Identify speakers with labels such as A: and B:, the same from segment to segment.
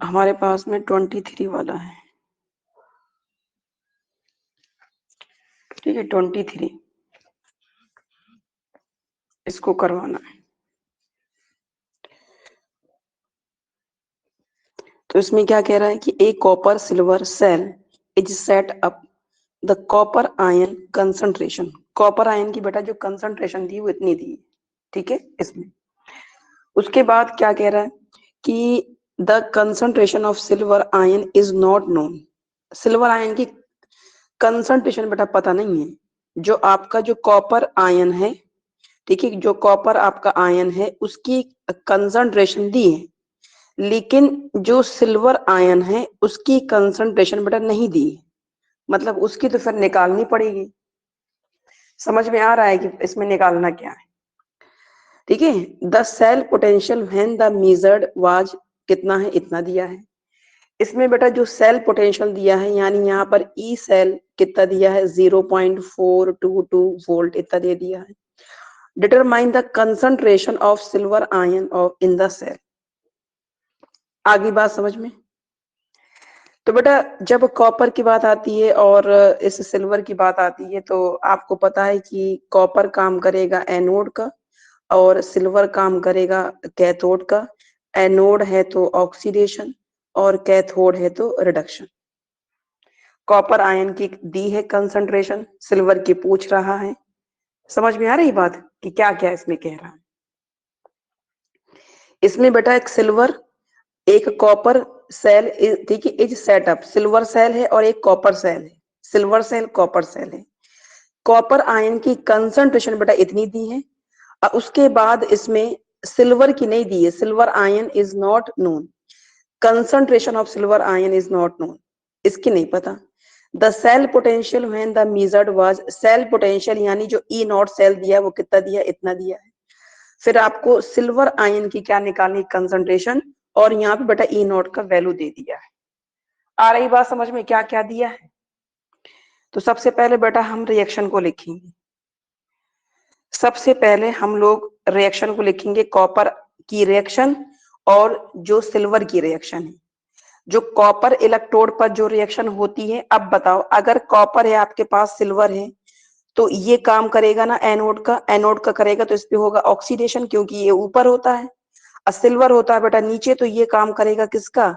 A: हमारे पास में 23 वाला है, ठीक है, 23 इसको करवाना है। तो इसमें क्या कह रहा है कि a copper silver cell is set up the copper ion concentration, copper ion की बेटा जो कंसंट्रेशन दी वो इतनी दी, ठीक है। इसमें उसके बाद क्या कह रहा है कि the concentration of silver ion is not known, silver ion की कंसंट्रेशन बेटा पता नहीं है। जो आपका जो कॉपर आयन है, ठीक है, जो कॉपर आपका आयन है उसकी कंसंट्रेशन दी है, लेकिन जो सिल्वर आयन है उसकी कंसंट्रेशन बेटा नहीं दी है, मतलब उसकी तो फिर निकालनी पड़ेगी। समझ में आ रहा है कि इसमें निकालना क्या है, ठीक है। The cell potential when the measured was कितना है, इतना दिया है। इसमें बेटा जो सेल पोटेंशियल दिया है, यानी यहाँ पर ई सेल कितना दिया है, 0.422 वोल्ट इतना दे दिया है। Determine the concentration of silver ion of in the cell. आगे बात समझ में। तो बेटा जब कॉपर की बात आती है और इस सिल्वर की बात आती है, तो आपको पता है कि कॉपर काम करेगा एनोड का और सिल्वर काम करेगा कैथोड का। एनोड है तो ऑक्सीडेशन और कैथोड है तो रिडक्शन। कॉपर आयन की दी है कंसंट्रेशन, सिल्वर की पूछ रहा है। समझ में आ रही बात कि क्या क्या इसमें कह रहा है। इसमें बेटा एक सिल्वर एक कॉपर सेल, ठीक है, इज सेटअप, सिल्वर सेल है और एक कॉपर सेल है, सिल्वर सेल कॉपर सेल है। कॉपर आयन की कंसंट्रेशन बेटा इतनी दी है और उसके बाद इसमें सिल्वर की नहीं दी है, silver ion is not known, concentration of silver ion is not known, इसकी नहीं पता। The cell potential when the measured was, cell potential यानी जो ई नॉट सेल दिया वो कितना दिया, इतना दिया है। फिर आपको सिल्वर आयन की क्या निकालनी, कंसंट्रेशन, और यहाँ पे बेटा ई नॉट का वैल्यू दे दिया है। आ रही बात समझ में क्या क्या दिया है। तो सबसे पहले बेटा हम रिएक्शन को लिखेंगे, सबसे पहले हम लोग रिएक्शन को लिखेंगे, कॉपर की रिएक्शन और जो सिल्वर की रिएक्शन है। जो कॉपर इलेक्ट्रोड पर जो रिएक्शन होती है, अब बताओ अगर कॉपर है आपके पास, सिल्वर है, तो ये काम करेगा ना एनोड का, एनोड का करेगा तो इस पे होगा ऑक्सीडेशन क्योंकि ये ऊपर होता है, और सिल्वर होता है बेटा नीचे, तो ये काम करेगा किसका,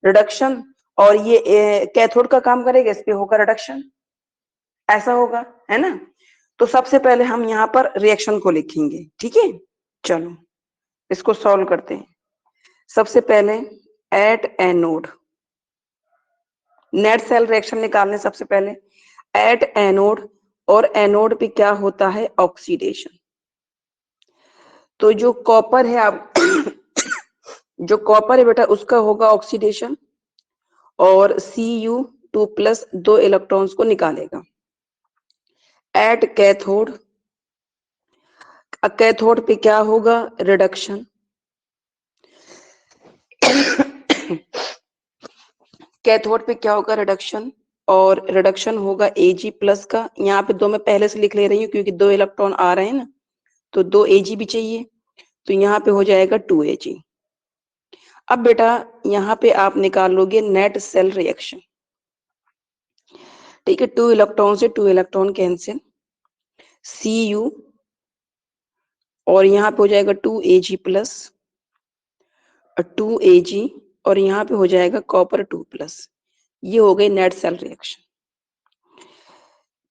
A: रिडक्शन, और ये कैथोड का काम करेगा, इस पे होगा रिडक्शन, ऐसा होगा, है ना। तो सबसे पहले हम यहाँ पर रिएक्शन को लिखेंगे, ठीक है। चलो इसको सॉल्व करते हैं। सबसे पहले at anode, net cell reaction निकालने सबसे पहले एट एनोड, और एनोड पे क्या होता है, ऑक्सीडेशन। तो जो कॉपर है आप जो कॉपर है बेटा उसका होगा ऑक्सीडेशन, और Cu2+ 2 इलेक्ट्रॉन्स को निकालेगा। एट कैथोड, कैथोड पे क्या होगा, रिडक्शन। कैथोड पे क्या होगा, रिडक्शन, और रिडक्शन होगा Ag+ का। यहाँ पे दो मैं पहले से लिख ले रही हूँ क्योंकि 2 इलेक्ट्रॉन आ रहे हैं ना, तो 2 Ag भी चाहिए, तो यहाँ पे हो जाएगा 2 Ag। अब बेटा यहाँ पे आप निकाल लोगे नेट सेल रिएक्शन, ठीक है। 2 इलेक्ट्रॉन से 2 इलेक्ट्रॉन कैंसिल, Cu, और यहाँ पे हो जाएगा 2 Ag+, 2 Ag, और यहाँ पे हो जाएगा कॉपर 2+। ये हो गई नेट सेल रिएक्शन।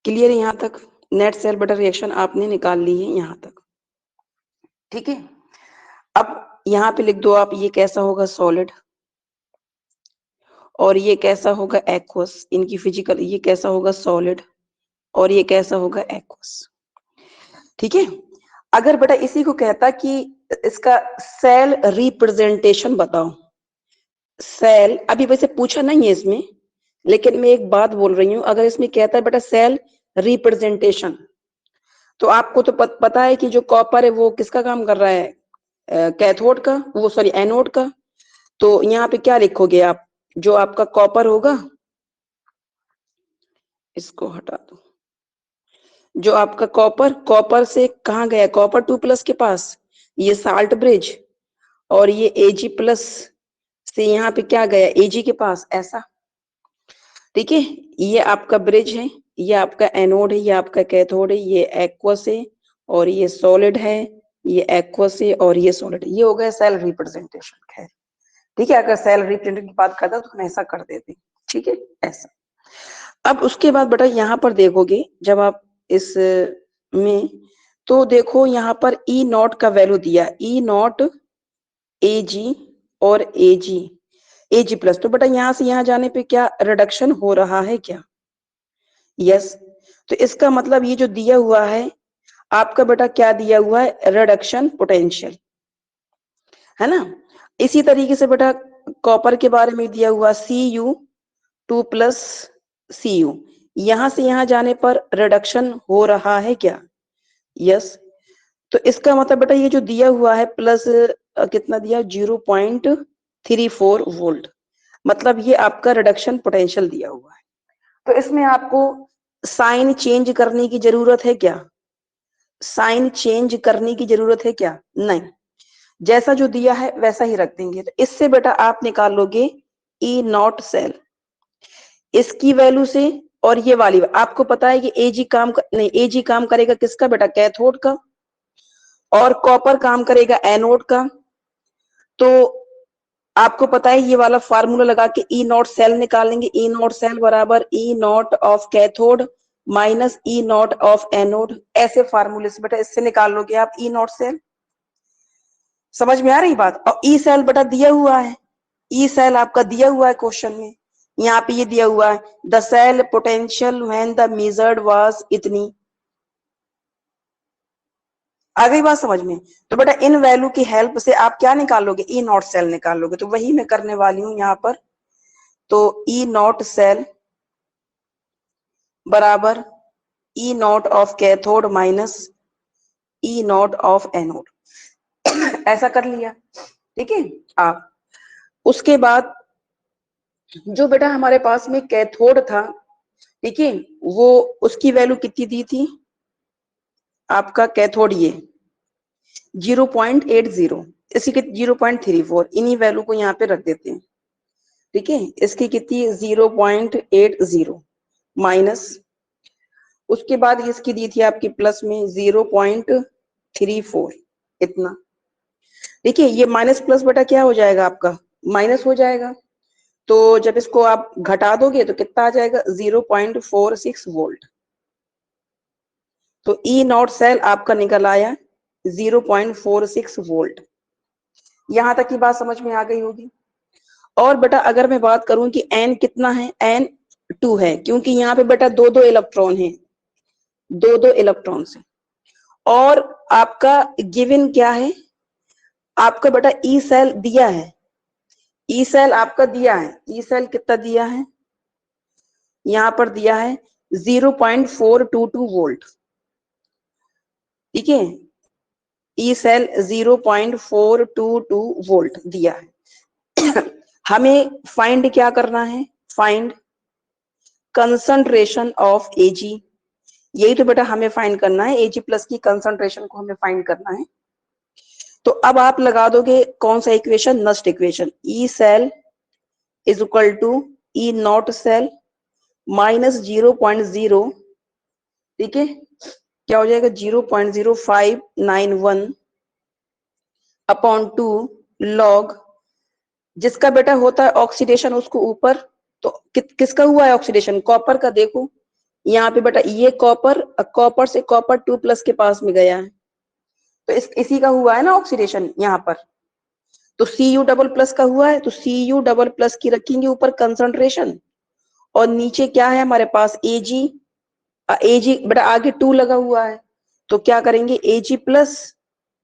A: क्लियर है यहाँ तक, नेट सेल बेटा रिएक्शन आपने निकाल ली है यहाँ तक, ठीक है। अब यहाँ पे लिख दो आप, ये कैसा होगा, सॉलिड, और ये कैसा होगा, एक्वस। इनकी फिजिकल, ये कैसा होगा, सॉलिड, और ये कैसा होगा, एक्वस, ठीक है। अगर बेटा इसी को कहता कि इसका सेल रिप्रेजेंटेशन बताओ, सेल अभी वैसे पूछा नहीं है इसमें, लेकिन मैं एक बात बोल रही हूँ, अगर इसमें कहता है बेटा सेल रिप्रेजेंटेशन, तो आपको तो पता है कि जो कॉपर है वो किसका काम कर रहा है, कैथोड का, वो सॉरी एनोड का। तो यहाँ पे क्या लिखोगे आप, जो आपका कॉपर होगा, इसको हटा दो, जो आपका कॉपर, कॉपर से कहाँ गया, कॉपर 2+ के पास, ये साल्ट ब्रिज, और ये Ag+ से यहाँ पे क्या गया Ag के पास, ऐसा, ठीक है। ये आपका ब्रिज है, ये आपका एनोड है, ये आपका कैथोड है, ये एक्वस है और ये सॉलिड है, ये एक्वस है और ये सॉलिड है। ये हो गया सेल रिप्रेजेंटेशन। खैर ठीक है, अगर सेल रिप्रेजेंटेशन की बात करता तो हम ऐसा कर देते, ठीक है ऐसा। अब उसके बाद बेटा यहाँ पर देखोगे जब आप इस में, तो देखो यहाँ पर ई नॉट का वैल्यू दिया, ई नॉट Ag और Ag प्लस, तो बेटा यहाँ से यहाँ जाने पे क्या रिडक्शन हो रहा है क्या? यस। तो इसका मतलब ये जो दिया हुआ है आपका बेटा, क्या दिया हुआ है, रिडक्शन पोटेंशियल, है ना। इसी तरीके से बेटा कॉपर के बारे में दिया हुआ Cu2 प्लस Cu, यहां से यहां जाने पर रिडक्शन हो रहा है क्या? यस। तो इसका मतलब बेटा ये जो दिया हुआ है प्लस कितना दिया, 0.34 वोल्ट, मतलब ये आपका रिडक्शन पोटेंशियल दिया हुआ है। तो इसमें आपको साइन चेंज करने की जरूरत है क्या? साइन चेंज करने की जरूरत है क्या? नहीं, जैसा जो दिया है वैसा ही रख देंगे। तो इससे बेटा आप निकाल लोगे ई नॉट सेल, इसकी वैल्यू से, और ये वाली आपको पता है कि Ag काम नहीं, Ag काम करेगा किसका बेटा, कैथोड का, और कॉपर काम करेगा एनोड का। तो आपको पता है ये वाला फार्मूला लगा के ई नॉट सेल निकालेंगे, ई नॉट सेल बराबर E nought of cathode minus E nought of anode, ऐसे फार्मूले से बेटा इससे निकाल लोगे आप ई नॉट सेल। समझ में आ रही बात? और ई सेल बेटा दिया हुआ है, ई सेल आपका दिया हुआ है क्वेश्चन में, यहाँ पे ये दिया हुआ है the cell potential when the measured was इतनी। आ गई बात समझ में? तो बेटा इन वैल्यू की हेल्प से आप क्या निकालोगे, ई नॉट सेल निकाल लोगे। तो वही मैं करने वाली हूं यहाँ पर। तो ई नॉट सेल बराबर E nought of cathode minus E nought of anode, ऐसा कर लिया, ठीक है। आप उसके बाद जो बेटा हमारे पास में कैथोड था, ठीक है, वो उसकी वैल्यू कितनी दी थी आपका, कैथोड ये 0.80, इसी के 0.34, इन्हीं वैल्यू को यहाँ पे रख देते हैं, ठीक है। इसकी कितनी 0.80 माइनस, उसके बाद इसकी दी थी आपकी प्लस में 0.34, इतना, ठीक है। ये माइनस प्लस बेटा क्या हो जाएगा आपका, माइनस हो जाएगा। तो जब इसको आप घटा दोगे तो कितना आ जाएगा, 0.46 वोल्ट। तो ई नॉट सेल आपका निकल आया 0.46 वोल्ट। यहां तक की बात समझ में आ गई होगी। और बेटा अगर मैं बात करूं कि एन कितना है, एन 2 है, क्योंकि यहाँ पे बेटा दो दो इलेक्ट्रॉन है, दो दो इलेक्ट्रॉन से। और आपका गिवन क्या है, आपका बेटा ई सेल दिया है, ई सेल आपका दिया है, ई सेल कितना दिया है, यहां पर दिया है 0.422 वोल्ट, ठीक है। ई सेल 0.422 वोल्ट दिया है। हमें फाइंड क्या करना है, फाइंड कंसंट्रेशन ऑफ Ag, यही तो बेटा हमें फाइंड करना है, Ag प्लस की कंसंट्रेशन को हमें फाइंड करना है। तो अब आप लगा दोगे कौन सा equation, Nernst equation, E cell is equal to E not cell minus 0.0, ठीक है, क्या हो जाएगा 0.0591 अपॉन 2 लॉग, जिसका बेटा होता है ऑक्सीडेशन उसको ऊपर। तो किसका हुआ है ऑक्सीडेशन, कॉपर का। देखो यहाँ पे बेटा ये कॉपर, कॉपर से कॉपर 2 प्लस के पास में गया है, तो इसी का हुआ है ना ऑक्सीडेशन यहाँ पर। तो Cu डबल प्लस का हुआ है, तो Cu डबल प्लस की रखेंगे ऊपर कंसंट्रेशन, और नीचे क्या है हमारे पास Ag, Ag बेटा आगे 2 लगा हुआ है, तो क्या करेंगे Ag प्लस,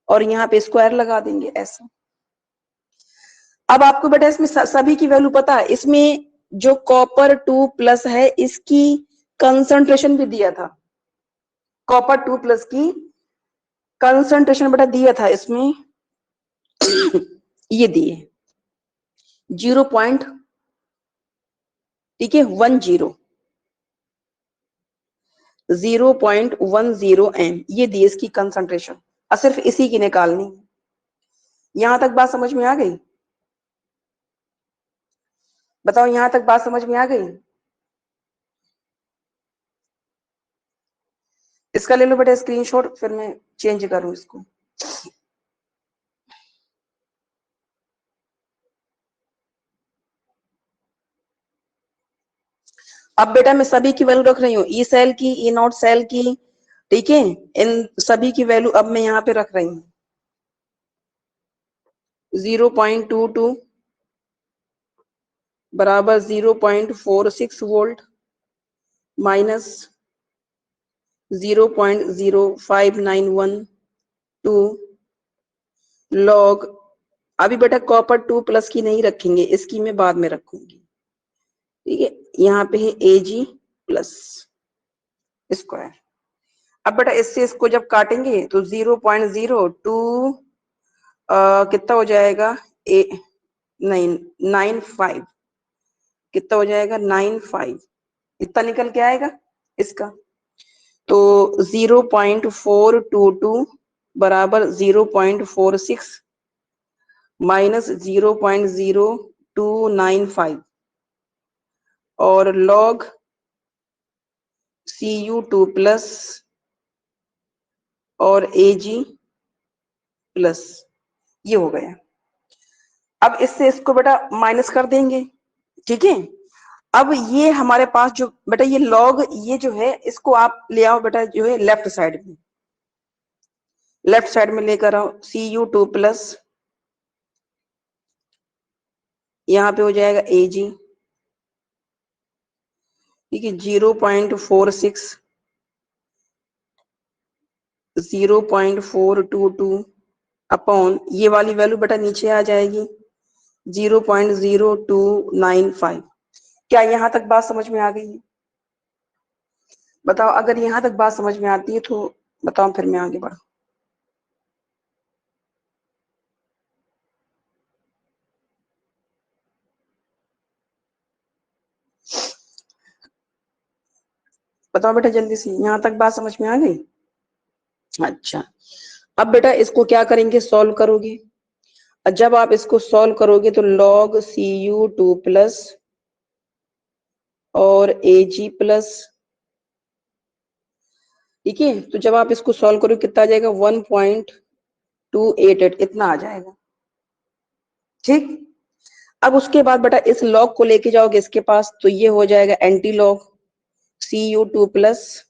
A: और यहाँ पे स्क्वायर लगा देंगे ऐसा। अब आपको बेटा इसमें सभी की वैल्यू पता है, इसमें जो कॉपर 2 प्लस है इसकी कंसंट्रेशन भी दिया था, कॉपर 2 प्लस की कंसंट्रेशन बेटा दिया था इसमें। ये दिए 0 पॉइंट, ठीक है 0.10 एम, ये दिए इसकी कंसंट्रेशन, और सिर्फ इसी की निकालनी। यहां तक बात समझ में आ गई? बताओ यहां तक बात समझ में आ गई? इसका ले लो बेटा स्क्रीनशॉट, फिर मैं चेंज करूं इसको। अब बेटा मैं सभी की वैल्यू रख रही हूँ, ई सेल की, ई नॉट सेल की, ठीक है। इन सभी की वैल्यू अब मैं यहाँ पे रख रही हूँ। 0.22 बराबर 0.46 वोल्ट माइनस 0.0591 लॉग। अभी बेटा कॉपर 2+ की नहीं रखेंगे, इसकी मैं बाद में रखूंगी, ठीक है। यहाँ पे है Ag प्लस स्क्वायर। अब बेटा इससे इसको जब काटेंगे तो 0.02 कितना हो जाएगा, ए नहीं 95, कितना हो जाएगा 95, इतना निकल के आएगा इसका। तो 0.422 बराबर 0.46 माइनस 0.0295 और लॉग Cu2+ और Ag प्लस, ये हो गया। अब इससे इसको बेटा माइनस कर देंगे, ठीक है। अब ये हमारे पास जो बेटा ये लॉग, ये जो है इसको आप ले आओ बेटा जो है लेफ्ट साइड में, लेफ्ट साइड में लेकर आओ। Cu2+, यहाँ पे हो जाएगा Ag, ठीक है। 0.46, 0.422 अपॉन ये वाली वैल्यू बेटा नीचे आ जाएगी 0.0295। क्या यहाँ तक बात समझ में आ गई है? बताओ अगर यहाँ तक बात समझ में आती है तो बताओ, फिर मैं आगे बढ़ू। बताओ बेटा जल्दी से, यहाँ तक बात समझ में आ गई? अच्छा, अब बेटा इसको क्या करेंगे, सॉल्व करोगे। जब आप इसको सॉल्व करोगे तो log Cu2+ और Ag+, ठीक है। तो जब आप इसको सॉल्व करोगे कितना आ जाएगा, 1.288 इतना आ जाएगा, ठीक। अब उसके बाद बेटा इस लॉग को लेके जाओगे इसके पास, तो ये हो जाएगा एंटी लॉग Cu2+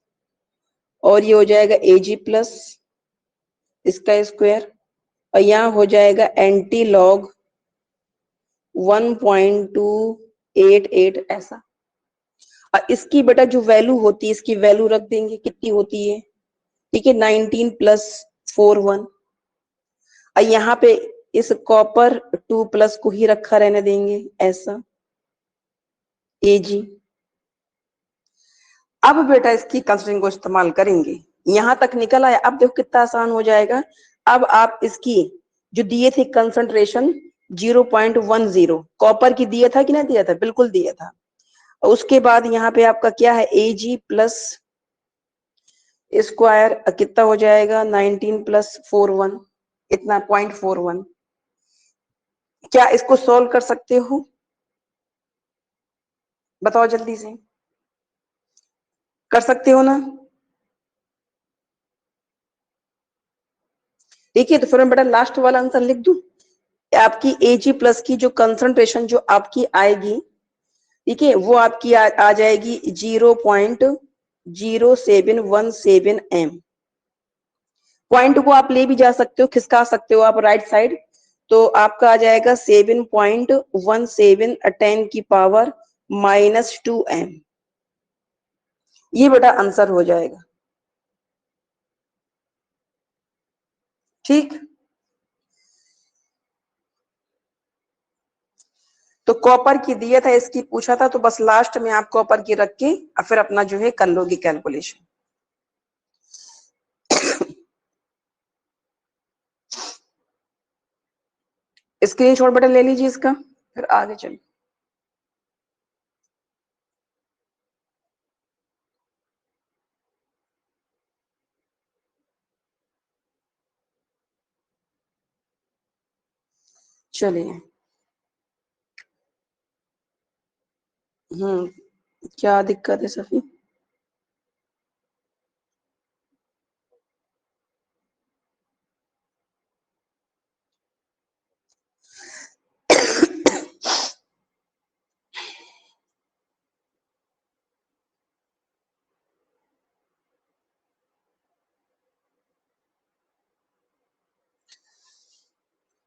A: और ये हो जाएगा Ag+, इसका स्क्वायर, और यहाँ हो जाएगा एंटी लॉग 1.288 ऐसा। और इसकी बेटा जो वैल्यू होती है, इसकी वैल्यू रख देंगे, कितनी होती है, ठीक है, 19+41। और यहाँ पे इस कॉपर 2+ को ही रखा रहने देंगे ऐसा, Ag। अब बेटा इसकी कंस्ट्रेंट को इस्तेमाल करेंगे, यहां तक निकल आया। अब देखो कितना आसान हो जाएगा। अब आप इसकी जो दिए थे कंसंट्रेशन 0.10 कॉपर की दिया था कि नहीं दिया था, बिल्कुल दिया था। और उसके बाद यहाँ पे आपका क्या है, Ag प्लस स्क्वायर कितना हो जाएगा, 19+41, इतना 0.41। क्या इसको सोल्व कर सकते हो? बताओ जल्दी से, कर सकते हो ना? ठीक है, तो फिर मैं बेटा लास्ट वाला आंसर लिख दूं। आपकी Ag+ की जो कंसंट्रेशन जो आपकी आएगी, ठीक है, वो आपकी आ जाएगी 0.0717 m। पॉइंट को आप ले भी जा सकते हो, खिसका सकते हो आप राइट साइड, तो आपका आ जाएगा 7.17 10 की पावर -2 m। ये बेटा आंसर हो जाएगा, ठीक। तो कॉपर की दिया था, इसकी पूछा था, तो बस लास्ट में आप कॉपर की रख के और फिर अपना जो है कर लोगे कैलकुलेशन। स्क्रीनशॉट बेटा ले लीजिए इसका, फिर आगे चलिए। चलिए क्या दिक्कत है सफी?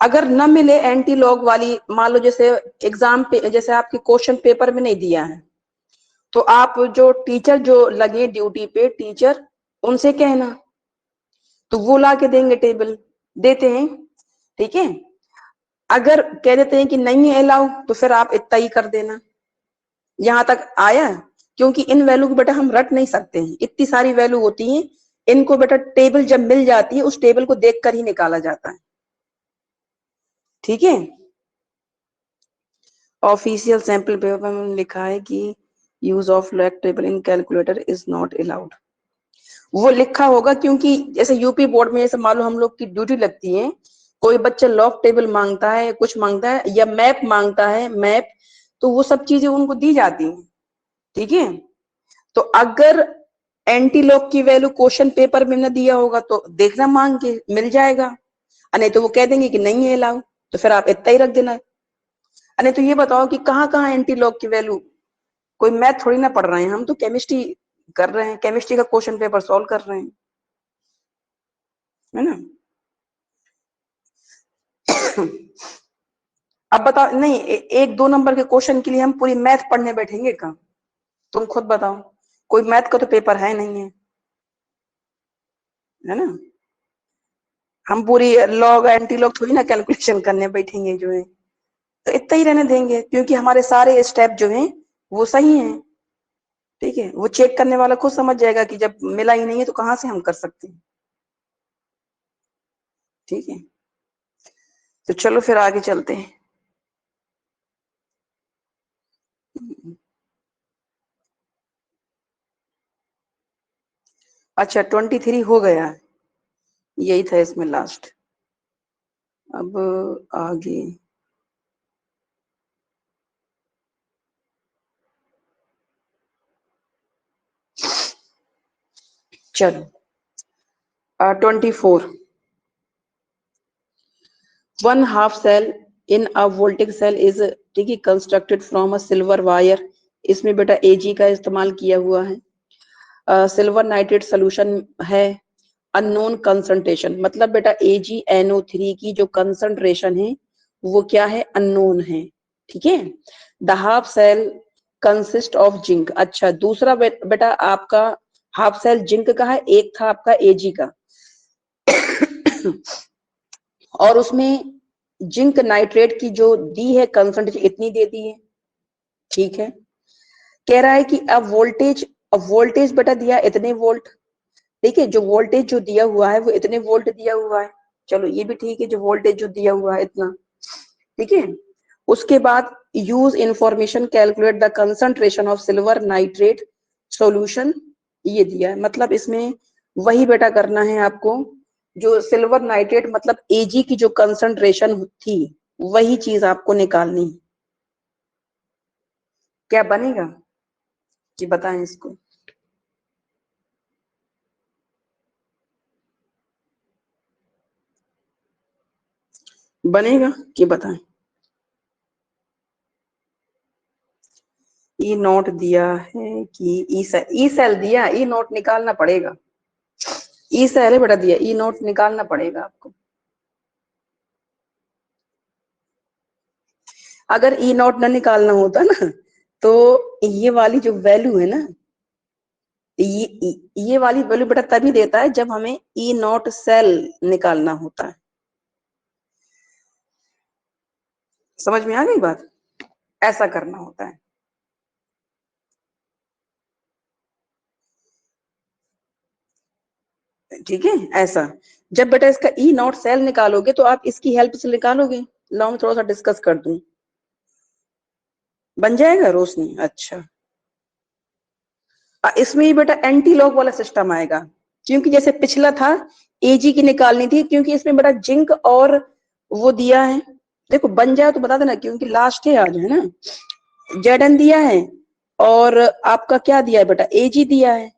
A: अगर न मिले एंटी लॉग वाली, मान लो जैसे एग्जाम पे, जैसे आपके क्वेश्चन पेपर में नहीं दिया है, तो आप जो टीचर जो लगे ड्यूटी पे टीचर, उनसे कहना, तो वो ला के देंगे टेबल, देते हैं। ठीक है, अगर कह देते हैं कि नहीं है अलाउ, तो फिर आप इतना ही कर देना। यहां तक आया? क्योंकि इन वैल्यू को बेटा हम रट नहीं सकते हैं, इतनी सारी वैल्यू होती हैं, इनको बेटा टेबल जब मिल जाती है उस टेबल को देखकर ही निकाला जाता है। ठीक है, ऑफिशियल सैंपल पेपर में लिखा है कि use of log table in calculator is not allowed. वो लिखा होगा क्योंकि जैसे यूपी बोर्ड में जैसे मान लो हम लोग की ड्यूटी लगती है, कोई बच्चा लॉग टेबल मांगता है, कुछ मांगता है, या मैप मांगता है, मैप, तो वो सब चीजें उनको दी जाती हैं। ठीक है, तो अगर एंटी लॉग की वैल्यू क्वेश्चन पेपर में न दिया होगा तो देखना मांग के मिल जाएगा, नहीं तो वो कह देंगे कि नहीं है अलाउ, तो फिर आप इतना ही रख देना। अरे तो ये बताओ कि कहाँ कहाँ एंटी लॉग की वैल्यू, कोई मैथ थोड़ी ना पढ़ रहे हैं, हम तो केमिस्ट्री कर रहे हैं, केमिस्ट्री का क्वेश्चन पेपर सॉल्व कर रहे हैं, है ना। अब बताओ, नहीं एक दो नंबर के क्वेश्चन के लिए हम पूरी मैथ पढ़ने बैठेंगे क्या? तुम खुद बताओ, कोई मैथ का तो पेपर है नहीं है ना। हम पूरी लॉग एंटी लॉग थोड़ी ना कैलकुलेशन करने बैठेंगे जो है, तो इतना ही रहने देंगे, क्योंकि हमारे सारे स्टेप जो हैं वो सही हैं। ठीक है, वो चेक करने वाला खुद समझ जाएगा कि जब मिला ही नहीं है तो कहाँ से हम कर सकते हैं। ठीक है, तो चलो फिर आगे चलते हैं। अच्छा 23 हो गया, यही था इसमें लास्ट। अब आगे चलो 24, 1/2 cell in a voltaic cell is, ठीक है, constructed from a silver wire. इसमें बेटा एजी का इस्तेमाल किया हुआ है। सिल्वर नाइट्रेट सोल्यूशन है, अननोन कंसंट्रेशन, मतलब बेटा AgNO3 की जो कंसंट्रेशन है वो क्या है, अननोन है। ठीक है, the half cell consist of zinc. अच्छा दूसरा बेटा आपका हाफ सेल जिंक का है, एक था आपका एजी का। और उसमें जिंक नाइट्रेट की जो दी है कंसंट्रेशन इतनी दे दी है। ठीक है, कह रहा है कि अब वोल्टेज बेटा दिया इतने वोल्ट। ठीक है, जो वोल्टेज जो दिया हुआ है वो इतने वोल्ट दिया हुआ है, चलो ये भी ठीक है, जो वोल्टेज जो दिया हुआ है इतना। ठीक है, उसके बाद use information calculate the concentration of silver nitrate solution, ये दिया है, मतलब इसमें वही बेटा करना है आपको, जो सिल्वर नाइट्रेट मतलब एजी की जो कंसंट्रेशन थी वही चीज आपको निकालनी है। क्या बनेगा कि बताएं इसको? बनेगा कि बताएं? ई नोट दिया है कि ई सेल दिया, ई नोट निकालना पड़ेगा। ई सेल है बेटा दिया, ई नोट निकालना पड़ेगा आपको। अगर ई नोट ना निकालना होता ना, तो ये वाली जो वैल्यू है ना, ये वाली वैल्यू बेटा तभी देता है जब हमें ई नोट सेल निकालना होता है। समझ में आ गई बात? ऐसा करना होता है। ठीक है, ऐसा जब बेटा इसका ई नॉट सेल निकालोगे तो आप इसकी हेल्प से निकालोगे। लाओ मैं थोड़ा सा डिस्कस कर दूं, बन जाएगा रोशनी? अच्छा, इसमें ही बेटा एंटी लॉग वाला सिस्टम आएगा, क्योंकि जैसे पिछला था एजी की निकालनी थी, क्योंकि इसमें बेटा जिंक और वो दिया है। देखो बन जाए तो बता देना, क्योंकि लास्ट है आज, है ना। जेड एन दिया है, और आपका क्या दिया है बेटा, Ag दिया है।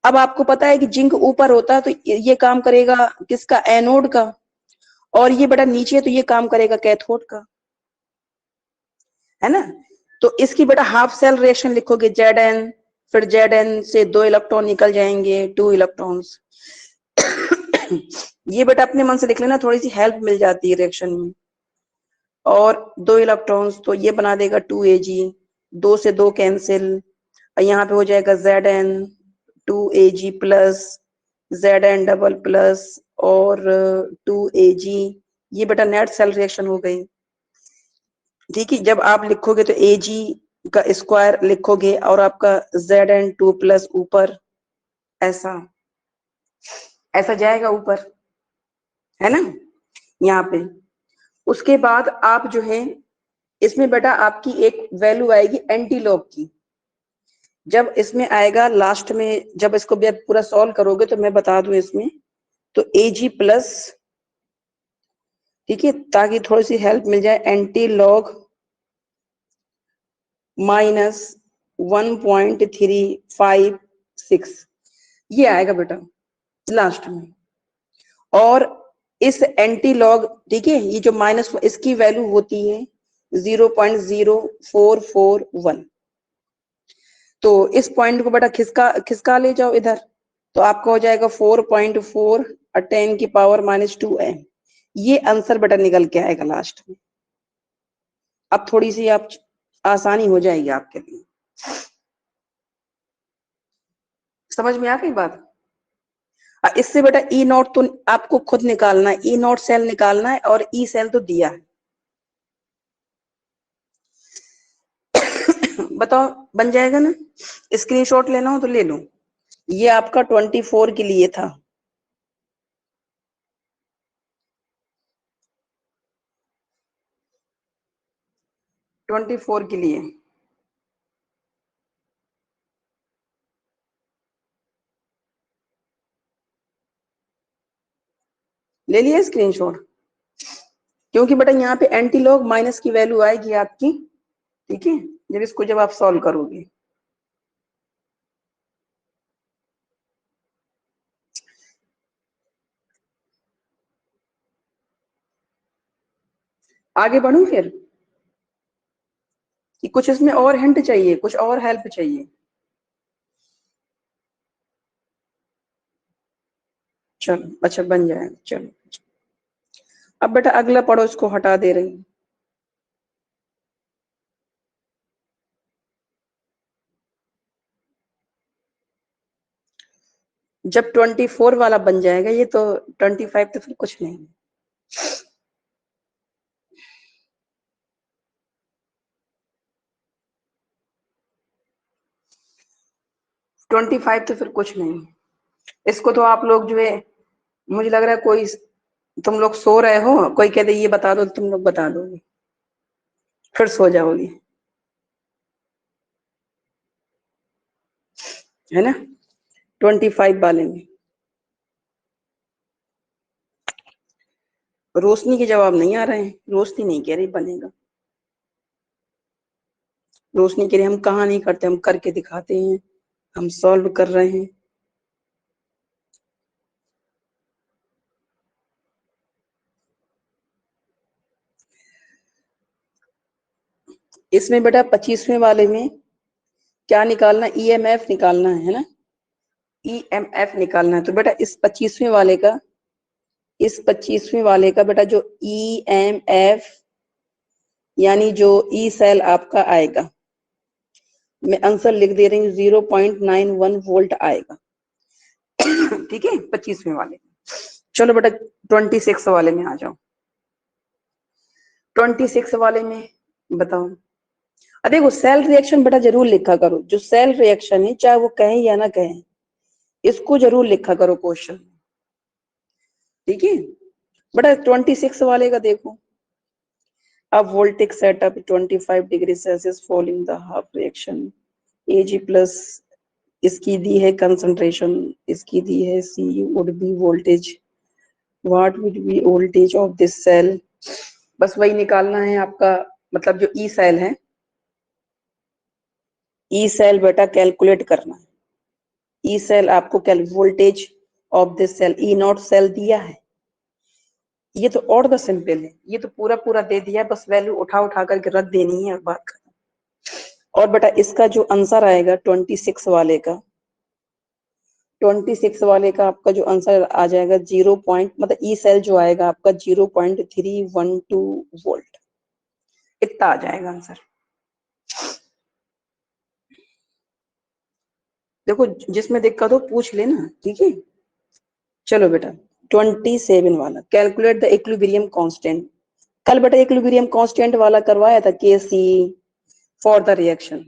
A: अब आपको पता है कि जिंक ऊपर होता है तो ये काम करेगा किसका, एनोड का, और ये बेटा नीचे है तो ये काम करेगा कैथोड का, है ना। तो इसकी बेटा हाफ सेल रिएक्शन लिखोगे Zn, फिर Zn से 2 इलेक्ट्रॉन निकल जाएंगे, 2 इलेक्ट्रॉन्स। ये बेटा अपने मन से लिख लेना, थोड़ी सी हेल्प मिल जाती है रिएक्शन में। और 2 इलेक्ट्रॉन्स तो ये बना देगा 2Ag, 2 से 2 कैंसिल, यहाँ पे हो जाएगा Zn 2Ag plus Zn double plus और 2Ag। ये बेटा नेट सेल रिएक्शन हो गई। ठीक है, जब आप लिखोगे तो Ag का स्क्वायर लिखोगे और आपका Zn2 प्लस ऊपर ऐसा ऐसा जाएगा ऊपर, है ना, यहाँ पे। उसके बाद आप जो है इसमें बेटा आपकी एक वैल्यू आएगी एंटी लॉग की। जब इसमें आएगा लास्ट में, जब इसको भी आप पूरा सॉल्व करोगे तो मैं बता दूं इसमें, तो Ag प्लस, ठीक है, ताकि थोड़ी सी हेल्प मिल जाए, एंटी लॉग माइनस 1.356 ये आएगा बेटा लास्ट में। और इस एंटी लॉग, ठीक है, ये जो माइनस इसकी वैल्यू होती है 0.0441। तो इस पॉइंट को बेटा खिसका खिसका ले जाओ इधर, तो आपका हो जाएगा 4.4 और 10 की पावर -2m। ये आंसर बेटा निकल के आएगा लास्ट में। अब थोड़ी सी आप आसानी हो जाएगी आपके लिए। समझ में आ गई बात। इससे बेटा ई नॉट तो आपको खुद निकालना है, ई नॉट सेल निकालना है, और ई सेल तो दिया है। बताओ बन जाएगा ना, स्क्रीनशॉट लेना हो तो ले लो। ये आपका 24 के लिए था। ट्वेंटी फोर के लिए ले लिया स्क्रीनशॉट, क्योंकि बेटा यहाँ पे एंटी लॉग माइनस की वैल्यू आएगी आपकी, ठीक है, जब आप सॉल्व करोगे। आगे बढ़ू फिर, कि कुछ इसमें और हिंट चाहिए, कुछ और हेल्प चाहिए। चलो अच्छा बन जाएगा, चलो। अब बेटा अगला पढ़ो, इसको हटा दे रही हूँ। जब 24 वाला बन जाएगा ये, तो 25 तो फिर कुछ नहीं। ट्वेंटी फाइव तो फिर कुछ नहीं। इसको तो आप लोग जो है, मुझे लग रहा है कोई, तुम लोग सो रहे हो, कोई कहते ये बता दो, तुम लोग बता दोगे, फिर सो जाओगे, है ना। 25 वाले में रोशनी के जवाब नहीं आ रहे हैं, रोशनी नहीं कह रही बनेगा। रोशनी के लिए हम कहा नहीं करते, हम करके दिखाते हैं, हम सॉल्व कर रहे हैं। इसमें बेटा 25वें वाले में क्या निकालना, ईएमएफ निकालना है ना, ईएमएफ निकालना है। तो बेटा इस 25वें वाले का बेटा जो ईएमएफ, यानी जो ई सेल आपका आएगा, मैं आंसर लिख दे रही हूँ, 0.91 वोल्ट आएगा। ठीक है 25वें वाले। चलो बेटा 26 वाले में आ जाओ। 26 वाले में बताओ। अब देखो सेल रिएक्शन बेटा जरूर लिखा करो, जो सेल रिएक्शन है चाहे वो कहें या ना कहें, इसको जरूर लिखा करो क्वेश्चन, ठीक है बेटा। 26 वाले का देखो, अब voltaic setup 25 degree Celsius following the half reaction, Ag plus, इसकी दी है कंसंट्रेशन, इसकी दी है C would be voltage, what would be voltage of this cell. बस वही निकालना है आपका, मतलब जो ई सेल है, ई सेल बेटा कैलकुलेट करना है। ई सेल आपको voltage of this cell E not cell दिया है। ये तो और द सिंपल है, ये तो पूरा पूरा दे दिया, बस वैल्यू उठा उठा करके रख देनी है और बात खत्म। और बेटा इसका जो आंसर आएगा 26 वाले का, 26 वाले का आपका जो आंसर आ जाएगा 0 पॉइंट मतलब ई सेल जो आएगा आपका 0.312 वोल्ट, इतना आ जाएगा आंसर। देखो जिसमें दिक्कत हो पूछ लेना, ठीक है। चलो बेटा 27 वाला, कैलकुलेट द इक्विलिब्रियम कांस्टेंट। कल बेटा इक्विलिब्रियम कांस्टेंट वाला करवाया था, के सी फॉर द रिएक्शन,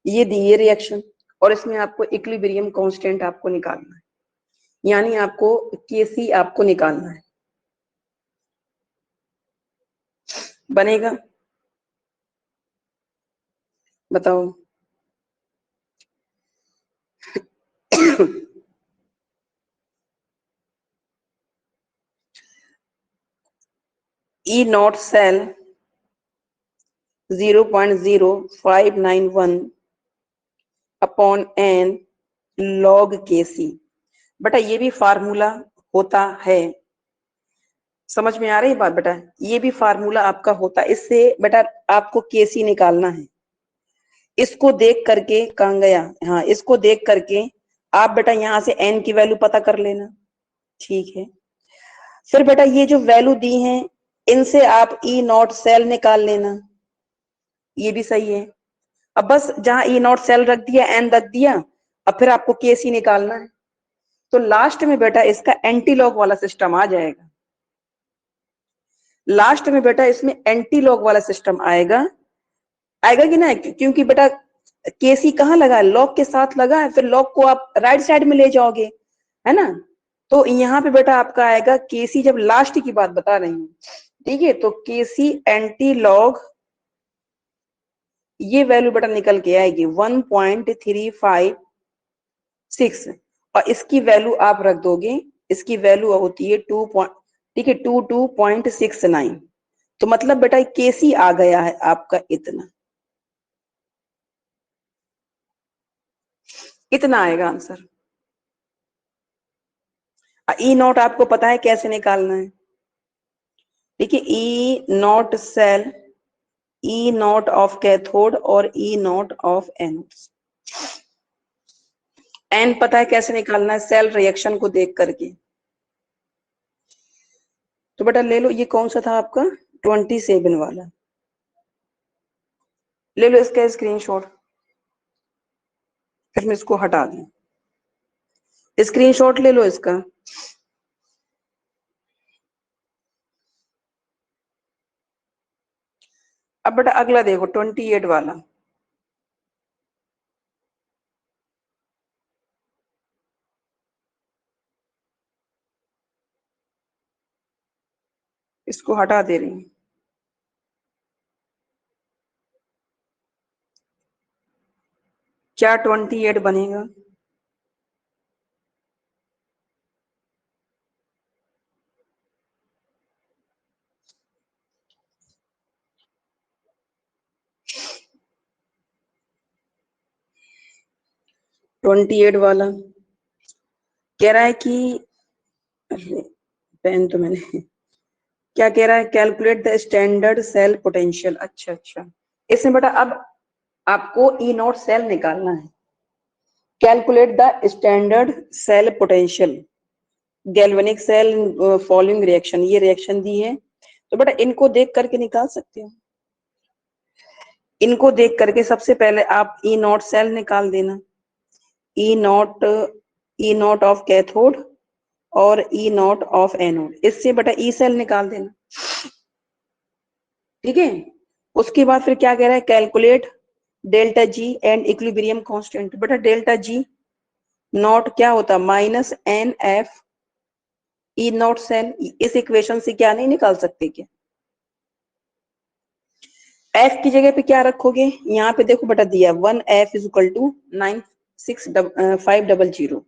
A: ये दिए रिएक्शन और इसमें आपको इक्विलिब्रियम कांस्टेंट आपको निकालना है, यानी आपको के सी आपको निकालना है। बनेगा? बताओ। E not cell 0.0591 upon N log K C. बेटा ये भी फार्मूला होता है, समझ में आ रही है बात बेटा? ये भी फार्मूला आपका होता है, इससे बेटा आपको केसी निकालना है। इसको देख करके कहाँ गया, हाँ इसको देख करके आप बेटा यहाँ से एन की वैल्यू पता कर लेना, ठीक है। फिर बेटा ये जो वैल्यू दी है इनसे आप ई नॉट सेल निकाल लेना, ये भी सही है। अब बस जहां ई नॉट सेल रख दिया, एन रख दिया, अब फिर आपको केसी निकालना है। तो लास्ट में बेटा इसका एंटी लॉग वाला सिस्टम आ जाएगा, लास्ट में बेटा इसमें एंटी लॉग वाला सिस्टम आएगा, आएगा कि ना? क्योंकि बेटा केसी कहाँ लगा है, लॉग के साथ लगा है, फिर लॉग को आप राइट साइड में ले जाओगे, है ना? तो यहाँ पे बेटा आपका आएगा केसी, जब लास्ट की बात बता रही हूँ, ठीक है। तो केसी एंटी लॉग, ये वैल्यू बेटा निकल के आएगी 1.356 और इसकी वैल्यू आप रख दोगे, इसकी वैल्यू होती है 2 ठीक है 22.69। तो मतलब बेटा केसी आ गया है आपका इतना, इतना आएगा आंसर। ई नॉट आपको पता है कैसे निकालना है, ठीक है। E not cell, E nought of cathode और E nought of anode. N पता है कैसे निकालना है, सेल रिएक्शन को देख करके। तो बेटा ले लो, ये कौन सा था आपका 27 वाला, ले लो इसका स्क्रीनशॉट, फिर मैं इसको हटा दूं, स्क्रीनशॉट ले लो इसका। अब बेटा अगला देखो 28 वाला, इसको हटा दे रही हूँ। क्या 28 बनेगा? ट्वेंटी एट वाला कह रहा है कि, अरे पेन तो मैंने, क्या कह रहा है, calculate the standard cell potential. अच्छा अच्छा, इसमें बेटा अब आपको ई नॉट सेल निकालना है। Calculate the standard cell potential galvanic cell following reaction, ये रिएक्शन दी है। तो बेटा इनको देख करके निकाल सकते हो, इनको देख करके सबसे पहले आप ई नॉट सेल निकाल देना, E nought, E nought of cathode और ई नॉट ऑफ एनोड, इससे बेटा ई सेल निकाल देना, ठीक है। उसके बाद फिर क्या कह रहा है, calculate delta G and equilibrium constant. बेटा डेल्टा जी नॉट क्या होता है, minus n F E not cell, इस इक्वेशन से क्या नहीं निकाल सकते क्या? एफ की जगह पे क्या रखोगे, यहाँ पे देखो बेटा दिया 1F इज इक्वल टू 96500,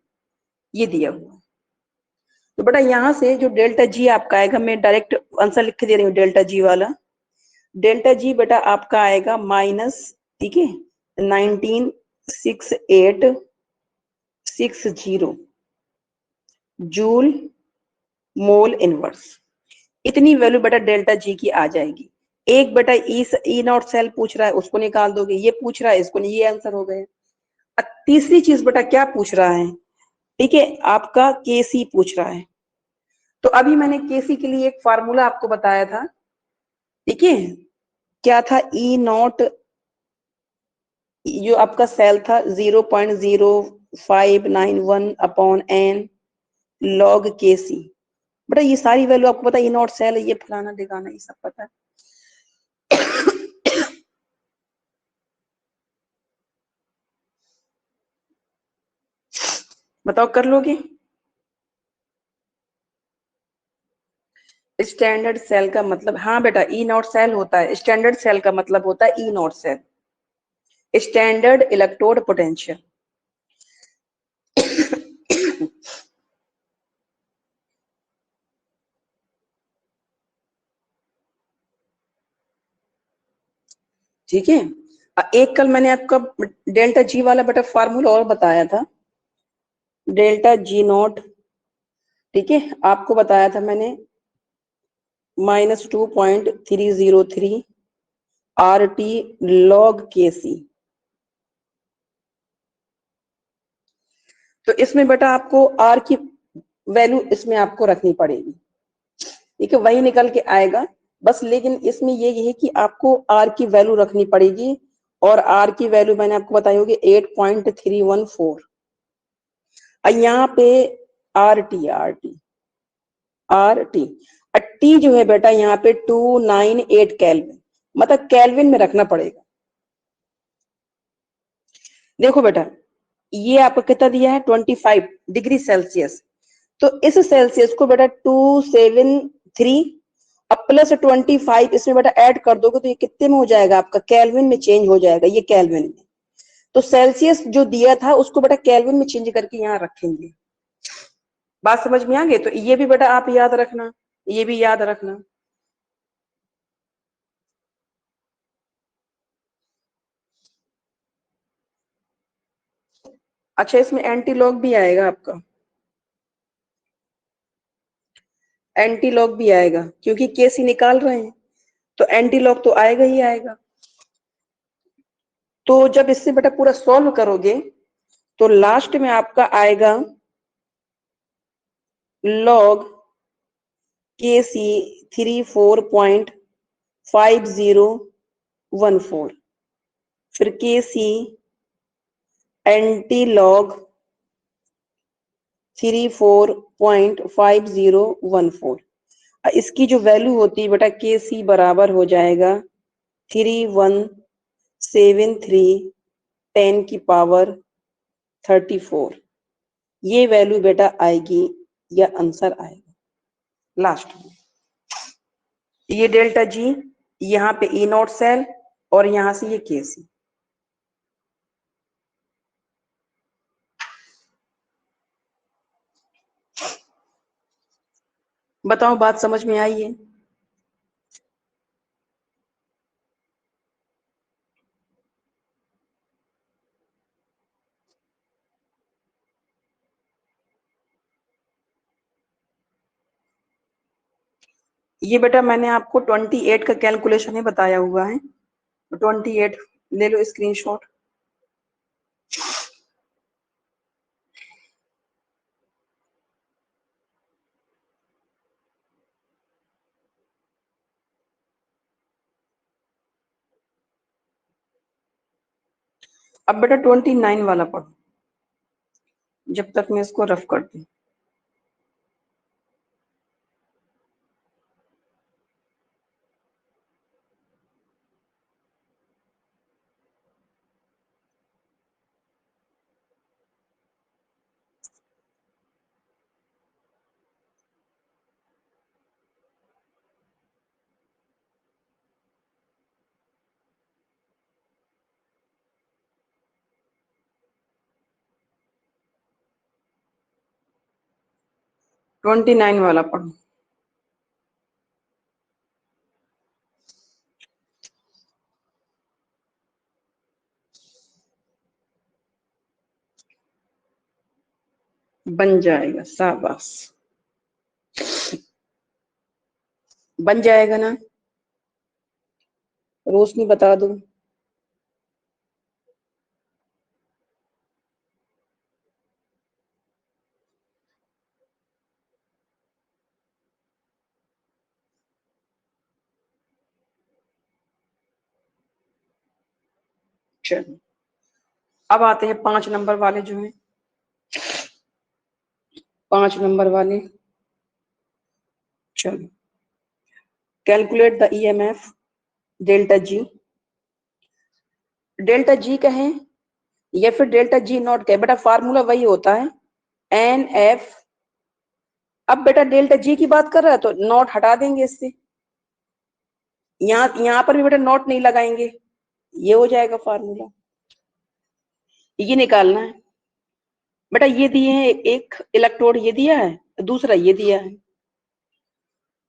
A: ये दिया हुआ। तो बेटा यहाँ से जो डेल्टा जी आपका आएगा, मैं डायरेक्ट आंसर लिख के दे रही हूँ, डेल्टा जी वाला, डेल्टा जी बेटा आपका आएगा माइनस, ठीक है 196860 जूल मोल इनवर्स। इतनी वैल्यू बेटा डेल्टा जी की आ जाएगी। एक बेटा ई नॉट सेल पूछ रहा है, उसको निकाल दोगे। ये पूछ रहा है, इसको नहीं, ये आंसर हो गए। तीसरी चीज बेटा क्या पूछ रहा है, ठीक है, आपका केसी पूछ रहा है। तो अभी मैंने केसी के लिए एक फार्मूला आपको बताया था, ठीक है, क्या था, ई नॉट, जो आपका सेल था 0.0591 upon N log K C. बेटा ये सारी वैल्यू आपको पता है, ई नॉट सेल है, ये फलाना दिखाना, ये सब पता है। बताओ कर लोगे। स्टैंडर्ड सेल का मतलब, हाँ बेटा ई नॉट सेल होता है, स्टैंडर्ड सेल का मतलब होता है E not cell, standard electrode potential. ठीक है। एक कल मैंने आपका डेल्टा जी वाला बेटा फार्मूला और बताया था, डेल्टा जी नॉट, ठीक है, आपको बताया था मैंने -2.303 आर टी लॉग के सी। तो इसमें बेटा आपको आर की वैल्यू इसमें आपको रखनी पड़ेगी, ठीक है, वही निकल के आएगा बस। लेकिन इसमें ये है कि आपको आर की वैल्यू रखनी पड़ेगी, और आर की वैल्यू मैंने आपको बताई होगी 8.314। यहाँ पे आर टी टी जो है बेटा यहाँ पे 298 केल्विन, मतलब केल्विन में रखना पड़ेगा। देखो बेटा ये आपको कितना दिया है, 25 डिग्री सेल्सियस। तो इस सेल्सियस को बेटा 273 अब प्लस 25 इसमें बेटा ऐड कर दोगे तो ये कितने में हो जाएगा, आपका केल्विन में चेंज हो जाएगा, ये केल्विन में। तो सेल्सियस जो दिया था उसको बेटा केल्विन में चेंज करके यहाँ रखेंगे। बात समझ में आ गई। तो ये भी बेटा आप याद रखना, ये भी याद रखना। अच्छा इसमें एंटी लॉग भी आएगा आपका, एंटी लॉग भी आएगा, क्योंकि केसी निकाल रहे हैं तो एंटी लॉग तो आएगा ही आएगा। तो जब इससे बेटा पूरा सॉल्व करोगे तो लास्ट में आपका आएगा लॉग के सी 34.5014, फिर के सी एंटी लॉग 34.5014। इसकी जो वैल्यू होती है बेटा के सी बराबर हो जाएगा 3173 10 की पावर 34। ये वैल्यू बेटा आएगी या आंसर आएगा लास्ट में। ये डेल्टा जी, यहाँ पे ई नॉट सेल, और यहां से ये के सी। बताओ बात समझ में आई है। ये बेटा मैंने आपको 28 का कैलकुलेशन ही बताया हुआ है, 28 ले लो स्क्रीनशॉट। अब बेटा 29 वाला पढ़ो, जब तक मैं इसको रफ कर दूं। ट्वेंटी नाइन वाला पढ़ो। बन जाएगा, शाबाश, बन जाएगा ना। रोशनी बता दो। चलो अब आते हैं 5 नंबर वाले जो है, 5 नंबर वाले। चलो, calculate the EMF delta G. Delta G कहें या फिर डेल्टा जी नॉट कहें, बेटा फार्मूला वही होता है, एन एफ। अब बेटा डेल्टा जी की बात कर रहा है तो नॉट हटा देंगे इससे, यहाँ पर भी बेटा नॉट नहीं लगाएंगे, ये हो जाएगा फार्मूला। ये निकालना है बेटा, ये दिए हैं, एक इलेक्ट्रोड ये दिया है, दूसरा ये दिया है,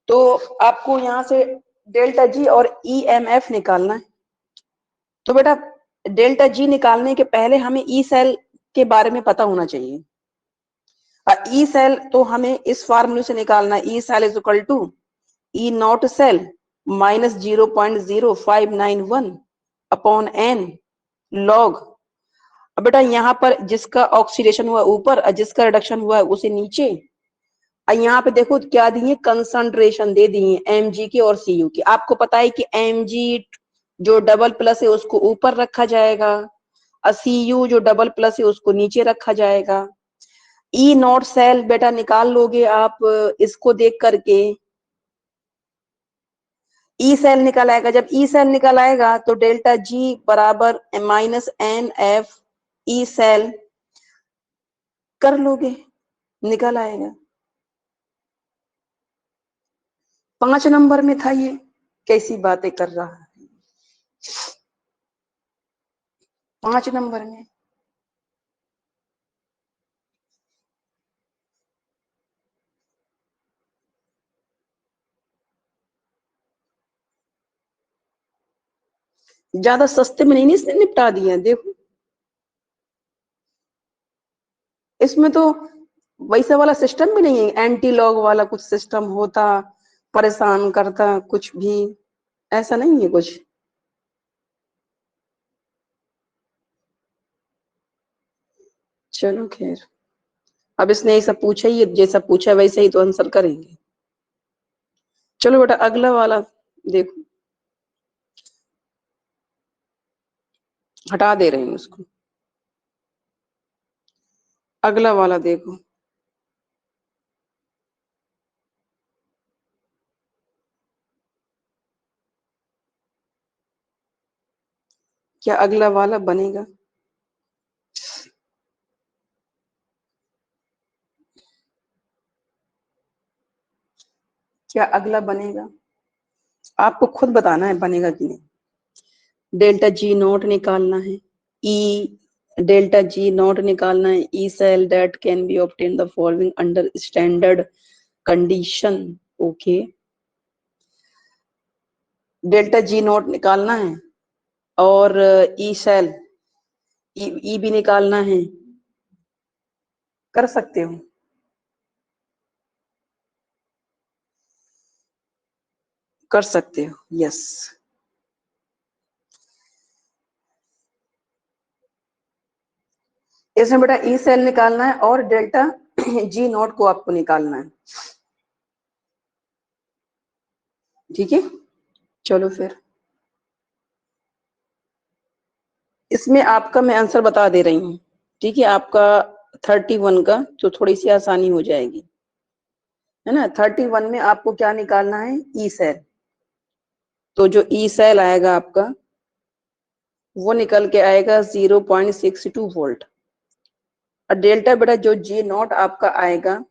A: तो आपको यहाँ से डेल्टा जी और ईएमएफ निकालना है। तो बेटा डेल्टा जी निकालने के पहले हमें ई सेल के बारे में पता होना चाहिए। ई सेल तो हमें इस फार्मूले से निकालना है, E cell is equal to E not cell minus 0.0591 upon N log. अब बेटा यहाँ पर जिसका ऑक्सीडेशन हुआ ऊपर और जिसका रिडक्शन हुआ है उसे नीचे। और यहाँ पे देखो क्या दिए, कंसंट्रेशन दे दिए एम जी की और सी यू की। आपको पता है कि एम जी जो डबल प्लस है उसको ऊपर रखा जाएगा और सी यू जो डबल प्लस है उसको नीचे रखा जाएगा। ई नॉट सेल बेटा निकाल लोगे आप इसको देख करके, ई सेल निकल आएगा। जब ई सेल निकल आएगा तो डेल्टा जी बराबर minus n F E cell कर लोगे, निकल आएगा। 5 नंबर में था ये, कैसी बातें कर रहा है। 5 नंबर में ज्यादा सस्ते में नहीं इसने निपटा दिया। देखो इसमें तो वैसा वाला सिस्टम भी नहीं है, एंटी लॉग वाला कुछ सिस्टम होता, परेशान करता कुछ भी, ऐसा नहीं है कुछ। चलो खैर, अब इसने ये सब पूछा ही, जैसा पूछा वैसे ही तो आंसर करेंगे। चलो बेटा अगला वाला देखो, हटा दे रहे हैं उसको। अगला वाला देखो, क्या अगला वाला बनेगा? क्या अगला बनेगा? आपको खुद बताना है बनेगा कि नहीं। डेल्टा जी नॉट निकालना है, ई डेल्टा जी नॉट निकालना है, E cell that can be obtain the following under standard condition. Okay, delta G not निकालना है और ई सेल ई भी निकालना है। कर सकते हो, कर सकते हो, यस। इसमें बेटा ई सेल निकालना है और डेल्टा जी नॉट को आपको निकालना है, ठीक है। चलो फिर इसमें आपका मैं आंसर बता दे रही हूँ, ठीक है। आपका 31 का तो थोड़ी सी आसानी हो जाएगी, है ना। 31 में आपको क्या निकालना है, ई सेल। तो जो ई सेल आएगा आपका वो निकल के आएगा 0.62 वोल्ट। और डेल्टा बेटा जो जी नॉट आपका आएगा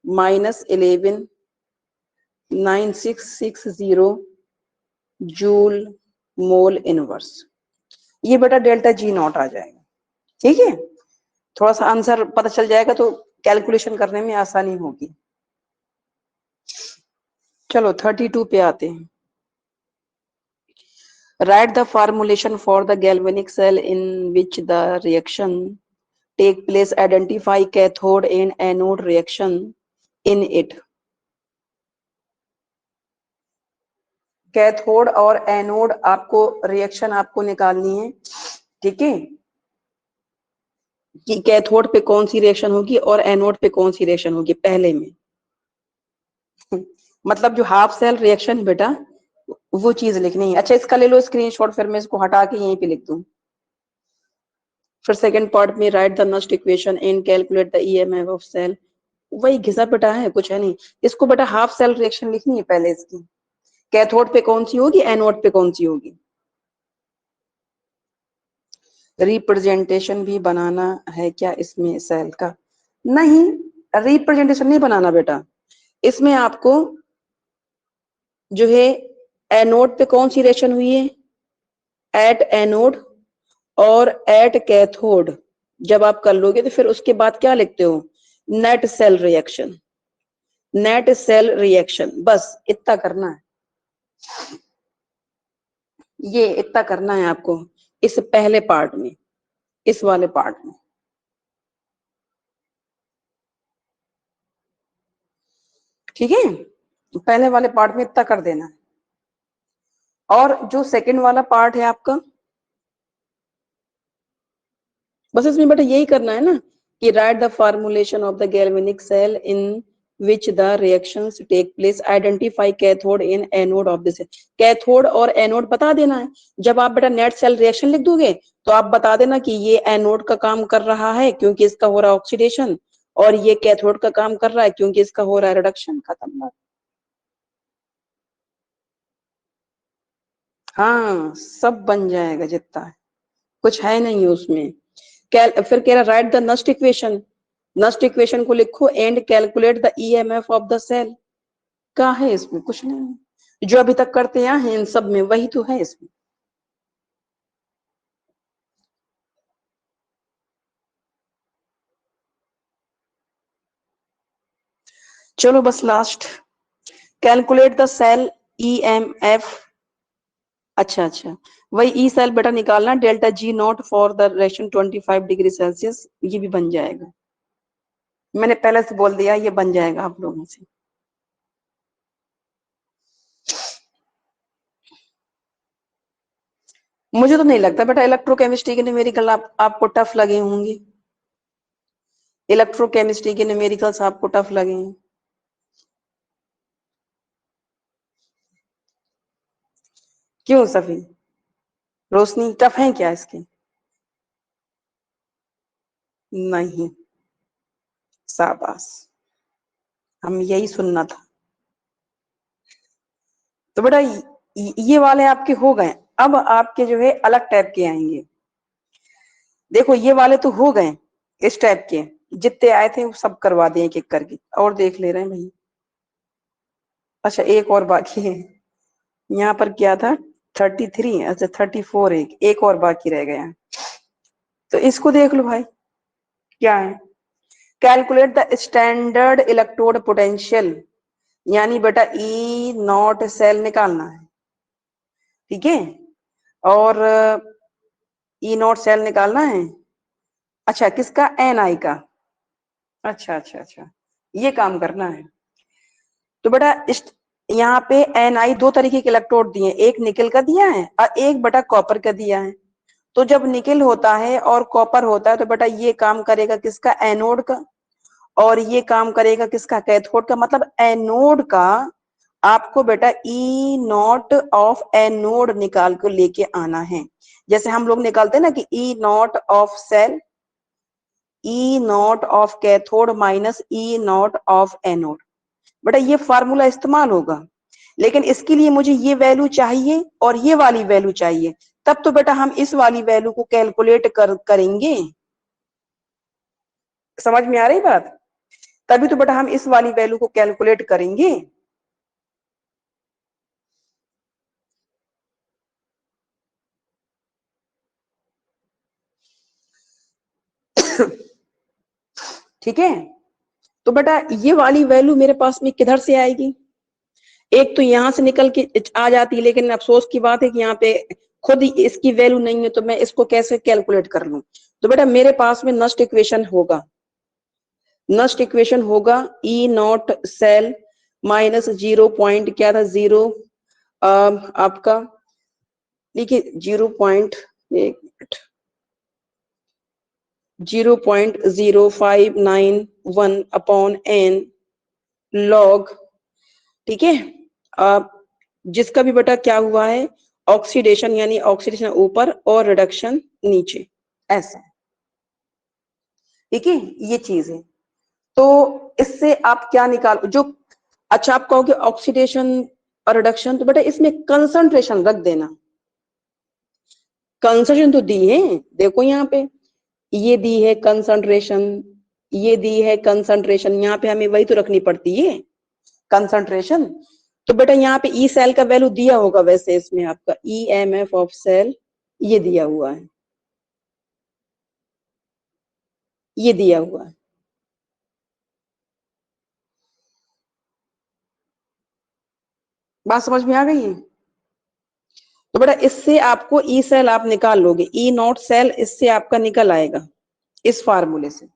A: -119660 जूल मोल इनवर्स। ये बेटा डेल्टा जी नॉट आ जाएगा, ठीक है। थोड़ा सा आंसर पता चल जाएगा तो कैलकुलेशन करने में आसानी होगी। चलो 32 पे आते हैं। Write the formulation for the galvanic cell in which the reaction take place, identify cathode and anode reaction in it. Cathode और एनोड आपको रिएक्शन आपको निकालनी है, ठीक है, कि कैथोड पे कौन सी रिएक्शन होगी और एनोड पे कौन सी रिएक्शन होगी पहले में। मतलब जो हाफ सेल रिएक्शन बेटा वो चीज लिखनी है। अच्छा इसका ले लो स्क्रीनशॉट, फिर मैं इसको हटा के यहीं पे लिख दूं। फिर सेकंड पार्ट में write the next equation and calculate the EMF of cell. वही घिसा पिटा है, कुछ है नहीं। इसको बेटा हाफ सेल रिएक्शन लिखनी है पहले इसकी, कैथोड पे कौन सी होगी, एनोड पे कौन सी होगी। रिप्रेजेंटेशन भी बनाना है क्या इसमें सेल का? नहीं, रिप्रेजेंटेशन नहीं बनाना बेटा। इसमें आपको जो है एनोड पे कौन सी रिएक्शन हुई है, एट एनोड और एट कैथोड, जब आप कर लोगे तो फिर उसके बाद क्या लिखते हो, net cell reaction. Net cell reaction, बस इतना करना है, ये इतना करना है आपको इस पहले पार्ट में, इस वाले पार्ट में, ठीक है। पहले वाले पार्ट में इतना कर देना है। और जो सेकंड वाला पार्ट है आपका, बस इसमें बेटा यही करना है ना कि write the formulation of the galvanic cell in which the reactions take place, identify cathode in anode of this. Cathode और एनोड बता देना है। जब आप बेटा नेट सेल रिएक्शन लिख दोगे तो आप बता देना कि ये एनोड का काम कर रहा है क्योंकि इसका हो रहा है ऑक्सीडेशन, और ये कैथोड का काम कर रहा है क्योंकि इसका हो रहा है रिडक्शन। खत्म बात। हाँ सब बन जाएगा जितना है, कुछ है नहीं उसमें। फिर कह रहा write the next equation, next equation को लिखो and calculate the EMF of the cell. क्या है इसमें, कुछ नहीं, जो अभी तक करते आए हैं इन सब में वही तो है इसमें। चलो बस last, calculate the cell EMF. अच्छा अच्छा, वही ई सेल बेटा निकालना, delta G not for the reaction 25 degree Celsius, ये भी बन जाएगा। मैंने पहले से बोल दिया ये बन जाएगा आप लोगों से। मुझे तो नहीं लगता बेटा इलेक्ट्रोकेमिस्ट्री के न्यूमेरिकल आपको टफ लगे होंगे। इलेक्ट्रोकेमिस्ट्री के न्यूमेरिकल्स आपको टफ लगे हैं। क्यों सफी, रोशनी टफ है क्या इसके? नहीं, शाबाश, हम यही सुनना था। तो बेटा ये वाले आपके हो गए, अब आपके जो है अलग टाइप के आएंगे। देखो ये वाले तो हो गए इस टाइप के, जितने आए थे वो सब करवा दिए एक एक करके, और देख ले रहे हैं भाई। अच्छा एक और बाकी है, यहाँ पर क्या था 33, अच्छा 34, एक और बाकी रह गया। तो इसको देख लो भाई, क्या है, calculate the standard electrode potential, यानी बेटा ई नॉट सेल निकालना है, ठीक है, और ई नॉट सेल निकालना है। अच्छा किसका, एन आई का, अच्छा अच्छा अच्छा, ये काम करना है। तो बेटा इस यहाँ पे एन आई दो तरीके के इलेक्ट्रोड दिए, एक निकल का दिया है और एक बेटा कॉपर का दिया है। तो जब निकल होता है और कॉपर होता है तो बेटा ये काम करेगा किसका, एनोड का, और ये काम करेगा किसका, कैथोड का। मतलब एनोड का आपको बेटा ई नॉट ऑफ एनोड निकाल कर लेके आना है। जैसे हम लोग निकालते हैं ना कि E nought of cell, E nought of cathode minus E nought of anode, बेटा ये फार्मूला इस्तेमाल होगा। लेकिन इसके लिए मुझे ये वैल्यू चाहिए और ये वाली वैल्यू चाहिए, तब तो बेटा हम इस वाली वैल्यू को कैलकुलेट करेंगे। समझ में आ रही बात? तभी तो बेटा हम इस वाली वैल्यू को कैलकुलेट करेंगे। ठीक है, तो बेटा ये वाली वैल्यू मेरे पास में किधर से आएगी, एक तो यहां से निकल के आ जाती है, लेकिन अफसोस की बात है कि यहाँ पे खुद ही इसकी वैल्यू नहीं है तो मैं इसको कैसे कैलकुलेट कर लूं? तो बेटा मेरे पास में नस्ट इक्वेशन होगा, नस्ट इक्वेशन होगा ई नॉट सेल माइनस 0 पॉइंट क्या था, जीरो आपका देखिए 0.0591 अपॉन एन लॉग, ठीक है। जिसका भी बेटा क्या हुआ है, ऑक्सीडेशन, यानी ऑक्सीडेशन ऊपर और रिडक्शन नीचे, ऐसा, ठीक है, ये चीज है। तो इससे आप क्या निकाल जो, अच्छा आप कहोगे ऑक्सीडेशन और रिडक्शन, तो बेटा इसमें कंसंट्रेशन रख देना, कंसंट्रेशन तो दी है, देखो यहाँ पे ये दी है कंसंट्रेशन, ये दी है कंसंट्रेशन, यहाँ पे हमें वही तो रखनी पड़ती है कंसंट्रेशन। तो बेटा यहाँ पे ई सेल का वैल्यू दिया होगा, वैसे इसमें आपका E M F of cell ये दिया हुआ है, ये दिया हुआ है। बात समझ में आ गई है? तो बेटा इससे आपको ई सेल आप निकाल लोगे, ई नॉट सेल इससे आपका निकल आएगा इस फार्मूले से,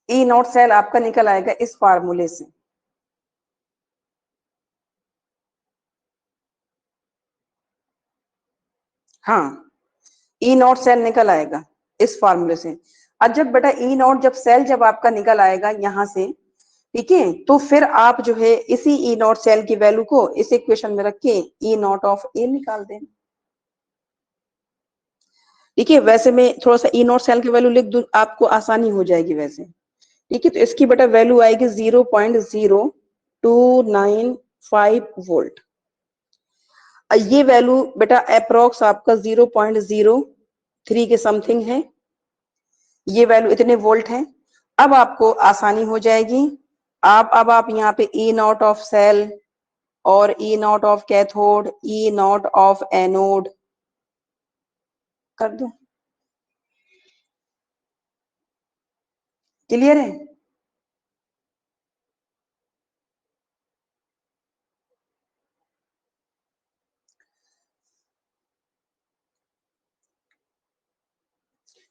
A: ई नॉट सेल आपका निकल आएगा इस फार्मूले से। हाँ, ई नॉट सेल निकल आएगा इस फार्मूले से। अब जब बेटा ई नॉट जब सेल जब आपका निकल आएगा यहां से, ठीक है, तो फिर आप जो है इसी ई नॉट सेल की वैल्यू को इस इक्वेशन में रख के ई नॉट ऑफ ए निकाल दें, ठीक है। वैसे मैं थोड़ा सा ई नॉट सेल की वैल्यू लिख दूं, आपको आसानी हो जाएगी वैसे, ठीक है। तो इसकी बेटा वैल्यू आएगी 0.0295 वोल्ट। ये वैल्यू बेटा अप्रोक्स आपका 0.03 के समथिंग है, ये वैल्यू इतने वोल्ट है। अब आपको आसानी हो जाएगी, अब आप यहाँ पे ई नॉट ऑफ सेल और E nought of cathode, E nought of anode कर दो, क्लियर है?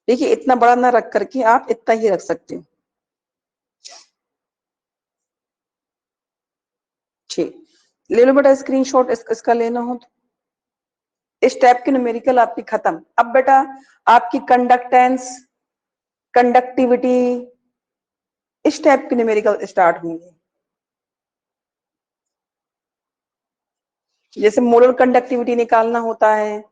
A: देखिए इतना बड़ा ना रख करके आप इतना ही रख सकते हो, ठीक। ले लो बेटा स्क्रीनशॉट, इसका लेना हो तो। इस टाइप की न्यूमेरिकल आपकी खत्म। अब बेटा आपकी कंडक्टेंस, कंडक्टिविटी, इस टाइप की न्यूमेरिकल स्टार्ट होंगे। जैसे मोलर कंडक्टिविटी निकालना होता है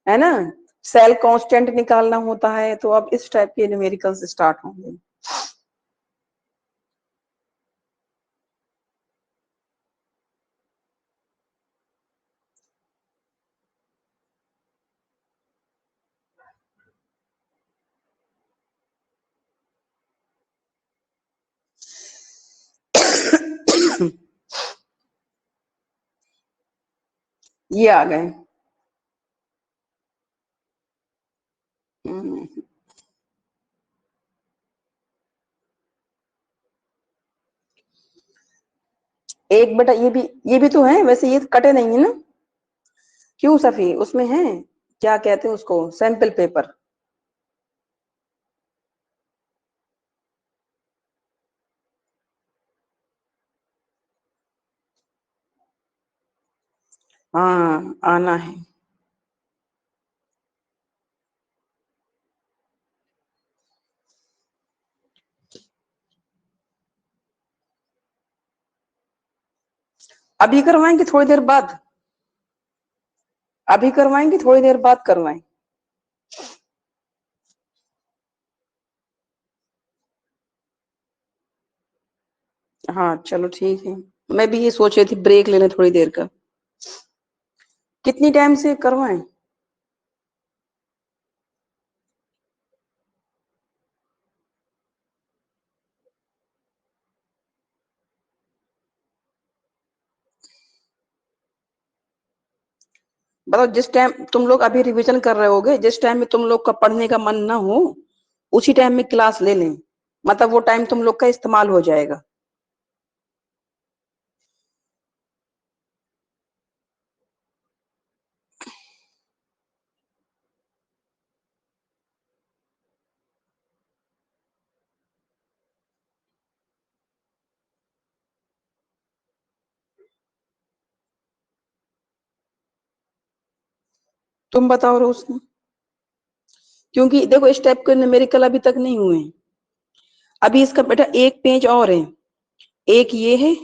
A: ना, सेल कांस्टेंट निकालना होता है, तो अब इस टाइप के न्यूमेरिकल्स स्टार्ट होंगे। ये आ गए। हम्म, एक बेटा ये भी तो है, वैसे ये कटे नहीं है ना? क्यों सफी, उसमें है, क्या कहते हैं उसको, सैंपल पेपर। हाँ आना है। अभी करवाएं कि थोड़ी देर बाद? अभी करवाएं कि थोड़ी देर बाद करवाएं? हाँ चलो ठीक है, मैं भी ये सोच रही थी ब्रेक लेने थोड़ी देर का। कितनी टाइम से करवाएं? बताओ, जिस टाइम तुम लोग अभी रिवीजन कर रहे होगे, जिस टाइम में तुम लोग का पढ़ने का मन ना हो, उसी टाइम में क्लास ले लें, मतलब वो टाइम तुम लोग का इस्तेमाल हो जाएगा। तुम बताओ रोशनी, क्योंकि देखो इस टाइप के न्यूमेरिकल अभी तक नहीं हुए हैं। अभी इसका बेटा एक पेज और है, एक ये है,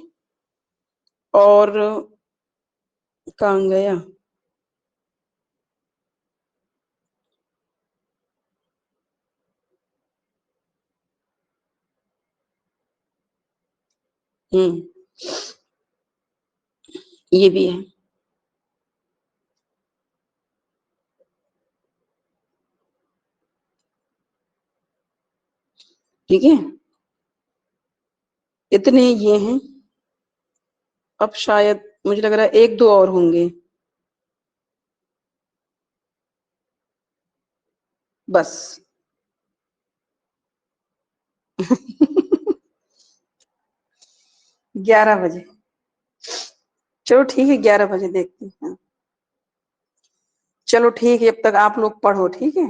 A: और कहाँ गया, हम्म, ये भी है। ठीक है, इतने ये हैं। अब शायद मुझे लग रहा है एक दो और होंगे, बस। 11 बजे। चलो ठीक है, 11 बजे देखते हैं। चलो ठीक है, अब तक आप लोग पढ़ो, ठीक है।